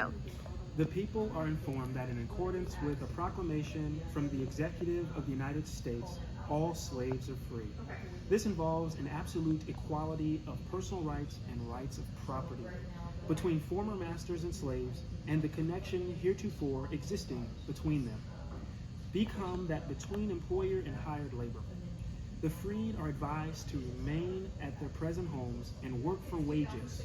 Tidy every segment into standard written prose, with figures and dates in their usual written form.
go. The people are informed that in accordance with a proclamation from the Executive of the United States, all slaves are free. This involves an absolute equality of personal rights and rights of property between former masters and slaves, and the connection heretofore existing between them become that between employer and hired labor. The freed are advised to remain at their present homes and work for wages.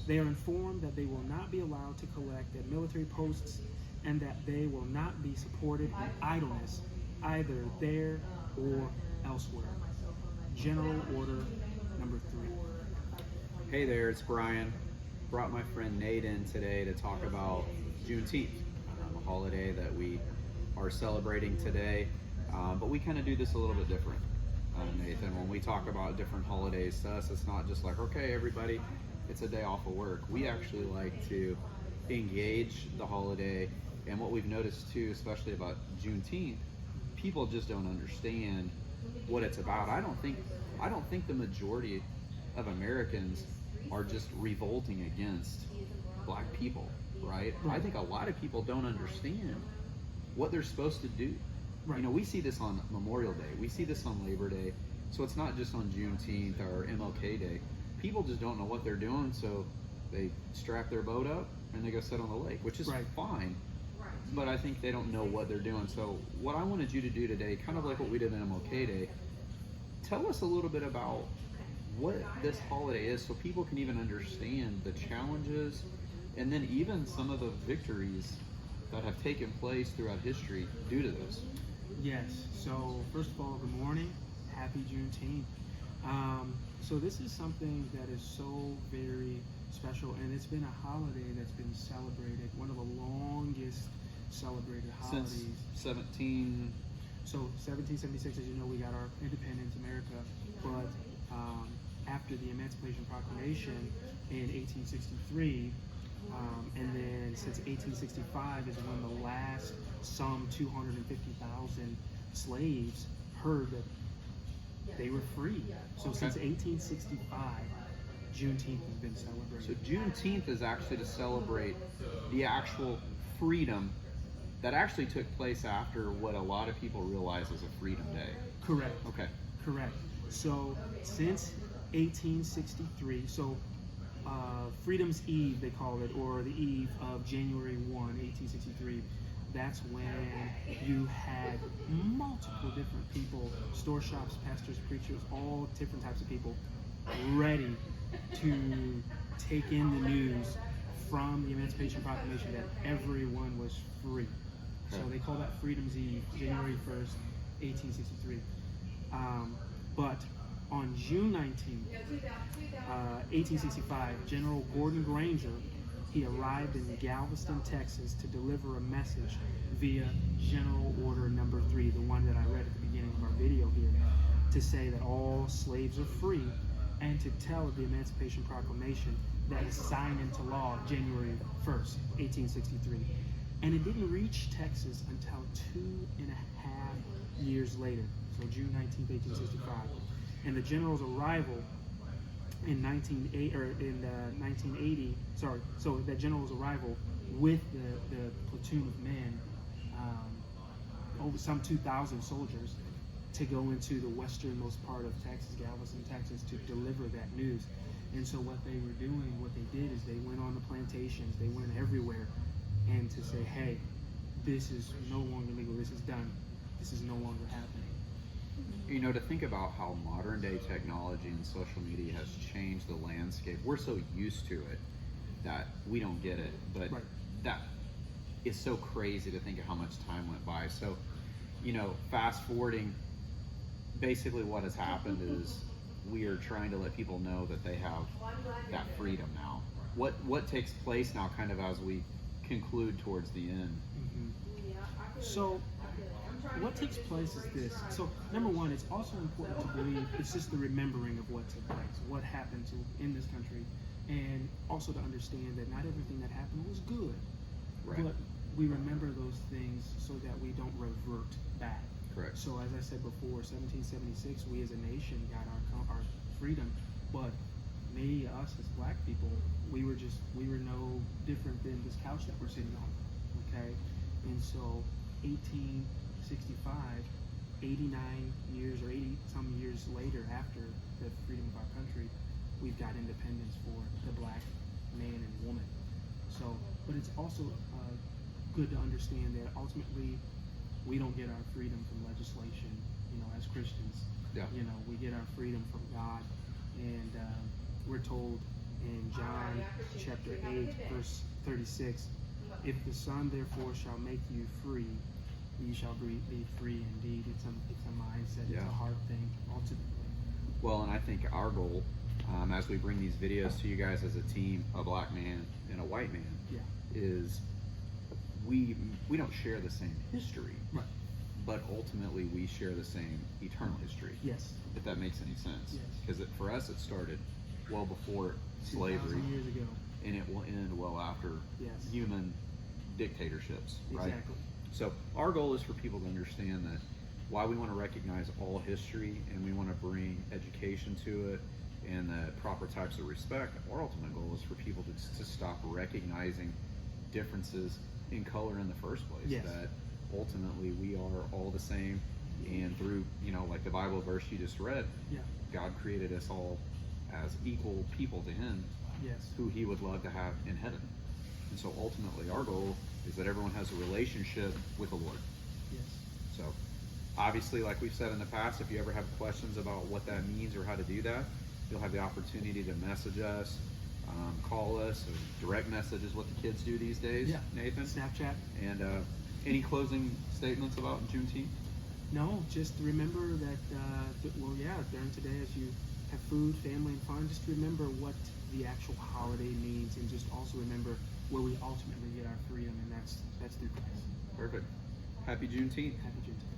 They are informed that they will not be allowed to collect at military posts and that they will not be supported in idleness either there or elsewhere. General Order number 3. Hey there, it's Brian. Brought my friend Nate in today to talk about Juneteenth, a holiday that we are celebrating today, but we kind of do this a little bit different. Nathan, when we talk about different holidays, to us it's not just like, okay, everybody, it's a day off of work. We actually like to engage the holiday, and what we've noticed too, especially about Juneteenth, people just don't understand what it's about. I don't think the majority of Americans are just revolting against black people, right? I think a lot of people don't understand what they're supposed to do. Right. You know, we see this on Memorial Day, we see this on Labor Day, so it's not just on Juneteenth or MLK Day. People just don't know what they're doing, so they strap their boat up and they go sit on the lake, which is fine, but I think they don't know what they're doing. So what I wanted you to do today, kind of like what we did on MLK Day, tell us a little bit about what this holiday is so people can even understand the challenges and then even some of the victories that have taken place throughout history due to this. Yes, so first of all, good morning, happy Juneteenth. So this is something that is so very special, and it's been a holiday that's been celebrated, one of the longest celebrated holidays. Since 1776, as you know, we got our independence, America, but after the Emancipation Proclamation in 1863, and then since 1865 is when the last some 250,000 slaves heard that they were free. So since 1865, Juneteenth has been celebrated. So Juneteenth is actually to celebrate the actual freedom that actually took place after what a lot of people realize is a Freedom Day. Correct. Okay. Correct. So since 1863, so Freedom's Eve, they call it, or the eve of January 1, 1863, that's when you had multiple different people, store shops, pastors, preachers, all different types of people ready to take in the news from the Emancipation Proclamation that everyone was free. So they call that Freedom's Eve, January 1st, 1863. But on June 19th, 1865, General Gordon Granger, he arrived in Galveston, Texas to deliver a message via General Order number 3, the one that I read at the beginning of our video here, to say that all slaves are free and to tell of the Emancipation Proclamation that was signed into law January 1st, 1863. And it didn't reach Texas until 2.5 years later, so June 19th, 1865. And the general's arrival in 1980, so that general's arrival with the platoon of men, over some 2,000 soldiers, to go into the westernmost part of Texas, Galveston, Texas, to deliver that news. And so what they were doing, what they did is they went on the plantations, they went everywhere, and to say, hey, this is no longer legal, this is done, this is no longer happening. You know, to think about how modern day technology and social media has changed the landscape, we're so used to it that we don't get it, but that is so crazy to think of how much time went by. So, you know, fast forwarding, basically what has happened is we are trying to let people know that they have that freedom now. What takes place now kind of as we conclude towards the end? So what takes place is this. So number one, it's also important to believe it's just the remembering of what took place, what happened in this country, and also to understand that not everything that happened was good. But we remember those things so that we don't revert back. Correct. So as I said before, 1776, we as a nation got our freedom, but me, us as black people, we were no different than this couch that we're sitting on, okay? And so 1865, 89 years or 80 some years later after the freedom of our country, we've got independence for the black man and woman. So, but it's also good to understand that ultimately we don't get our freedom from legislation, as Christians. Yeah. We get our freedom from God. And we're told in John chapter 8, verse 36, if the Son therefore shall make you free, ye shall be free indeed. It's a mindset, Yeah. It's a heart thing, ultimately. Well, and I think our goal, as we bring these videos to you guys as a team, a black man and a white man, Yeah. is we don't share the same history, Right. but ultimately we share the same eternal history. Yes. If that makes any sense. Yes. Because for us, it started well before slavery, 2,000 years ago. and it will end well after Yes. human dictatorships, right? Exactly. So our goal is for people to understand that why we want to recognize all history and we want to bring education to it and the proper types of respect. Our ultimate goal is for people to stop recognizing differences in color in the first place. Yes. That ultimately we are all the same, and through, like the Bible verse you just read, Yeah. God created us all as equal people to Him, Yes. who He would love to have in heaven. And so ultimately our goal is that everyone has a relationship with the Lord. Yes. So obviously, like we've said in the past, if you ever have questions about what that means or how to do that, you'll have the opportunity to message us, call us, or direct message is what the kids do these days, Yeah. Nathan. Snapchat. And any closing statements about Juneteenth? No, just remember that, during today, as you have food, family, and fun, just remember what the actual holiday means, and just also remember where we ultimately get our freedom, and that's through Christ. Perfect. Happy Juneteenth. Happy Juneteenth.